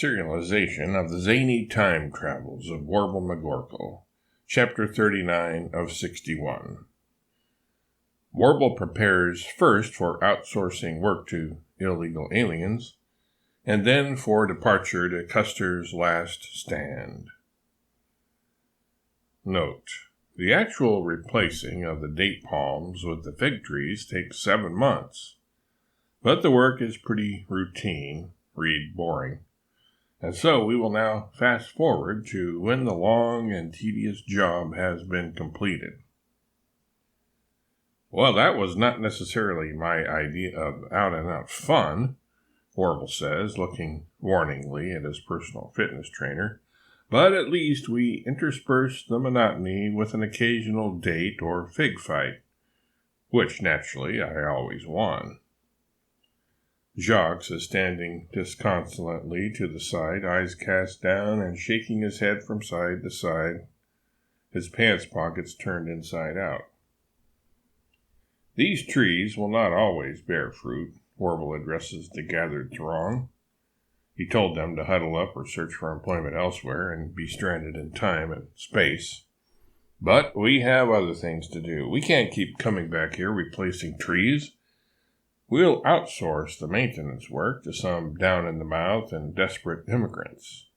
Serialization of the Zany Time Travels of Warble McGorkle, Chapter 39 of 61. Warble prepares first for outsourcing work to illegal aliens, and then for departure to Custer's last stand. Note: the actual replacing of the date palms with the fig trees takes 7 months, but the work is pretty routine, read boring. And so we will now fast forward to when the long and tedious job has been completed. Well, that was not necessarily my idea of out-and-out fun, Warble says, looking warningly at his personal fitness trainer, but at least we interspersed the monotony with an occasional date or fig fight, which naturally I always won. Jacques is standing disconsolately to the side, eyes cast down and shaking his head from side to side, his pants pockets turned inside out. These trees will not always bear fruit, Warble addresses the gathered throng. He told them to huddle up or search for employment elsewhere and be stranded in time and space. But we have other things to do. We can't keep coming back here replacing trees. We'll outsource the maintenance work to some down-in-the-mouth and desperate immigrants.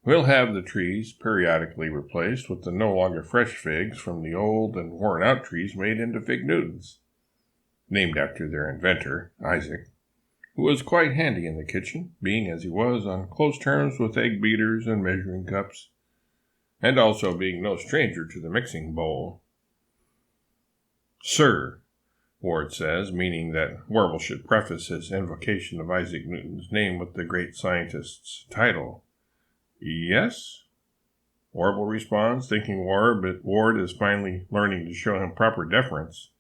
We'll have the trees periodically replaced with the no longer fresh figs from the old and worn-out trees made into fig Newtons, named after their inventor, Isaac, who was quite handy in the kitchen, being as he was on close terms with egg beaters and measuring cups, and also being no stranger to the mixing bowl. Sir, Ward says, meaning that Warble should preface his invocation of Isaac Newton's name with the great scientist's title. Yes? Warble responds, thinking Ward is finally learning to show him proper deference.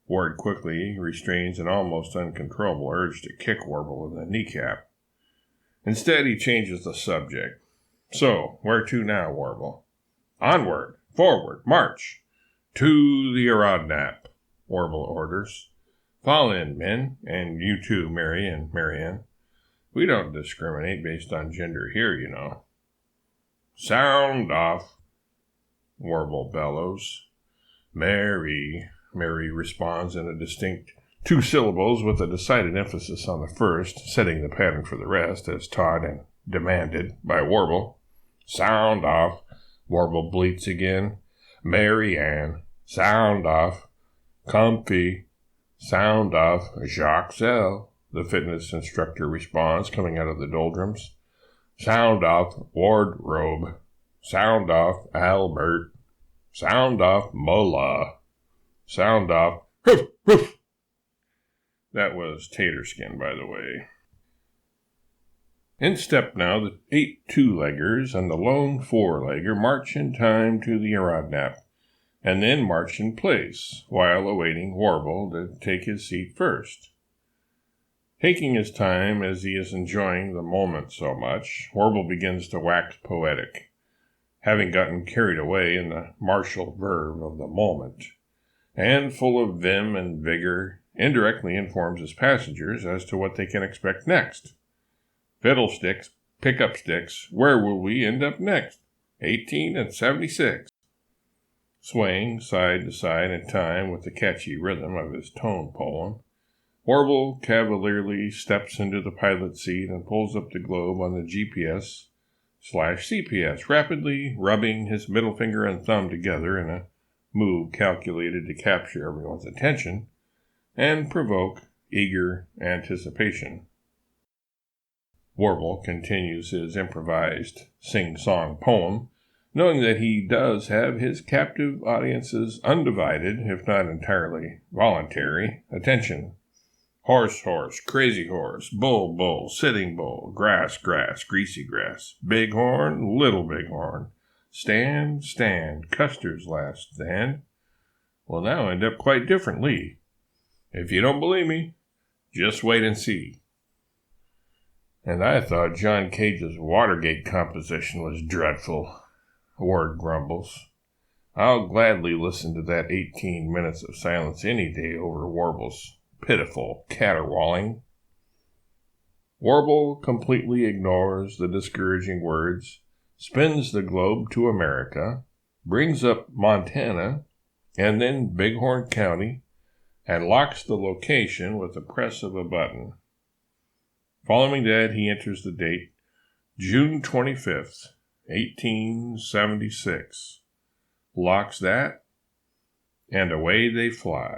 Ward quickly restrains an almost uncontrollable urge to kick Warble in the kneecap. Instead, he changes the subject. So, where to now, Warble? Onward, forward, march! To the Arodnap, Warble orders. Fall in, men, and you too, Mary and Marianne. We don't discriminate based on gender here, you know. Sound off, Warble bellows. Mary responds in a distinct 2 syllables with a decided emphasis on the first, setting the pattern for the rest, as taught and demanded by Warble. Sound off, Warble bleats again. Mary Ann, sound off. Comfy, sound off. Jacques L, the fitness instructor responds, coming out of the doldrums. Sound off, wardrobe. Sound off, Albert. Sound off, Mola. Sound off, hoof, hoof. That was tater skin, by the way. In step now, the 8 two-leggers and the lone 4-legger march in time to the Arodnap, and then march in place, while awaiting Warble to take his seat first. Taking his time as he is enjoying the moment so much, Warble begins to wax poetic, having gotten carried away in the martial verve of the moment, and full of vim and vigor, indirectly informs his passengers as to what they can expect next. Fiddlesticks, pickup sticks, where will we end up next? 18 and 76. Swaying side to side in time with the catchy rhythm of his tone poem, Warble cavalierly steps into the pilot seat and pulls up the globe on the GPS/CPS, rapidly rubbing his middle finger and thumb together in a move calculated to capture everyone's attention and provoke eager anticipation. Warble continues his improvised sing-song poem, knowing that he does have his captive audience's undivided, if not entirely voluntary, attention. Horse, horse, crazy horse, bull, bull, sitting bull, grass, grass, greasy grass, bighorn, little bighorn, stand, stand, Custer's last stand, will now end up quite differently. If you don't believe me, just wait and see. And I thought John Cage's Watergate composition was dreadful, Ward grumbles. I'll gladly listen to that 18 minutes of silence any day over Warble's pitiful caterwauling. Warble completely ignores the discouraging words, spins the globe to America, brings up Montana, and then Bighorn County, and locks the location with the press of a button. Following that, he enters the date, June 25th, 1876. Locks that, and away they fly.